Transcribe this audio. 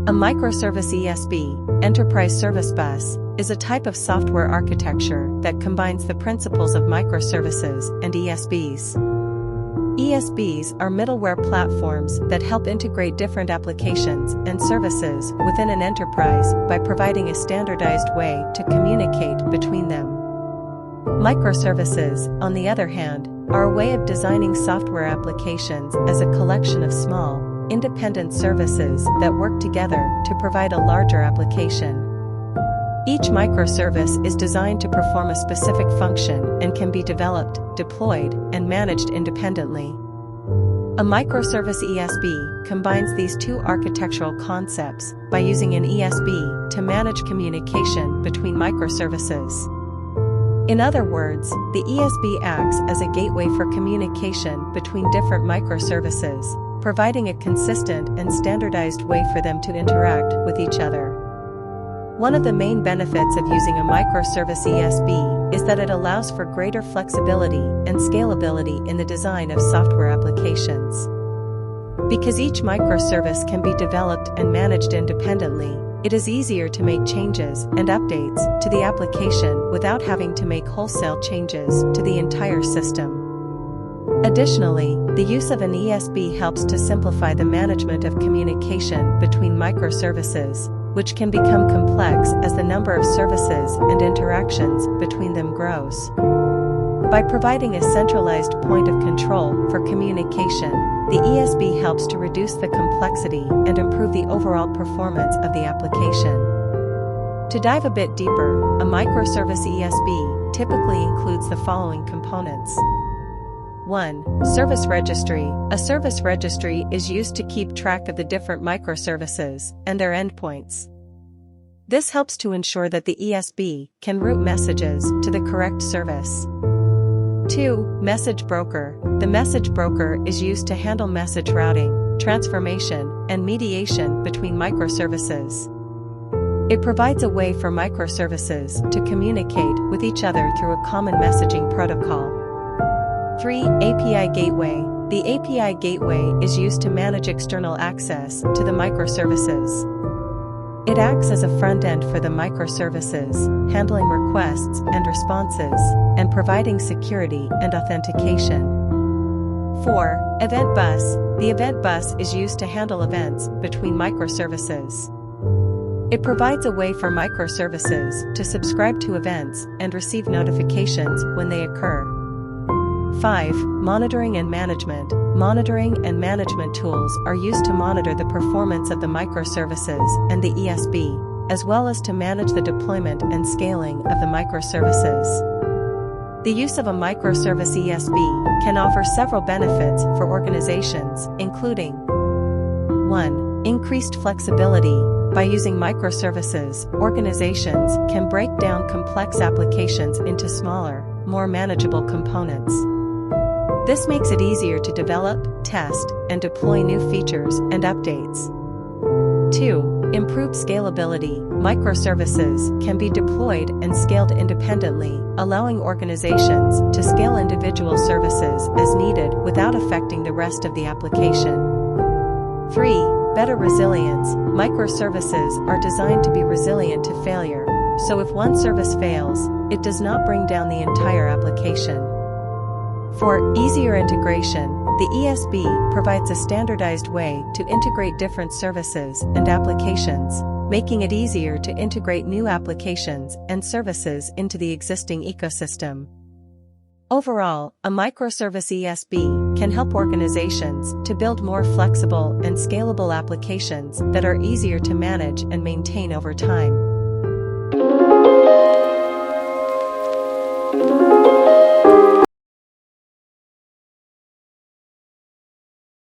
A microservice ESB, Enterprise Service Bus, is a type of software architecture that combines the principles of microservices and ESBs. ESBs are middleware platforms that help integrate different applications and services within an enterprise by providing a standardized way to communicate between them. Microservices, on the other hand, are a way of designing software applications as a collection of small, independent services that work together to provide a larger application. Each microservice is designed to perform a specific function and can be developed, deployed, and managed independently. A microservice ESB combines these two architectural concepts by using an ESB to manage communication between microservices. In other words, the ESB acts as a gateway for communication between different microservices, providing a consistent and standardized way for them to interact with each other. One of the main benefits of using a microservice ESB is that it allows for greater flexibility and scalability in the design of software applications. Because each microservice can be developed and managed independently, it is easier to make changes and updates to the application without having to make wholesale changes to the entire system. Additionally, the use of an ESB helps to simplify the management of communication between microservices, which can become complex as the number of services and interactions between them grows. By providing a centralized point of control for communication, the ESB helps to reduce the complexity and improve the overall performance of the application. To dive a bit deeper, a microservice ESB typically includes the following components. 1. Service registry. A service registry is used to keep track of the different microservices and their endpoints. This helps to ensure that the ESB can route messages to the correct service. 2. Message broker. The message broker is used to handle message routing, transformation, and mediation between microservices. It provides a way for microservices to communicate with each other through a common messaging protocol. 3. API gateway. The API gateway is used to manage external access to the microservices. It acts as a front end for the microservices, handling requests and responses, and providing security and authentication. 4. Event bus. The event bus is used to handle events between microservices. It provides a way for microservices to subscribe to events and receive notifications when they occur. 5. Monitoring and management. Monitoring and management tools are used to monitor the performance of the microservices and the ESB, as well as to manage the deployment and scaling of the microservices. The use of a microservice ESB can offer several benefits for organizations, including 1. Increased flexibility. By using microservices, organizations can break down complex applications into smaller, more manageable components. This makes it easier to develop, test, and deploy new features and updates. 2. Improved scalability. Microservices can be deployed and scaled independently, allowing organizations to scale individual services as needed without affecting the rest of the application. 3. Better resilience. Microservices are designed to be resilient to failure, so if one service fails, it does not bring down the entire application. For easier integration, the ESB provides a standardized way to integrate different services and applications, making it easier to integrate new applications and services into the existing ecosystem. Overall, a microservice ESB can help organizations to build more flexible and scalable applications that are easier to manage and maintain over time.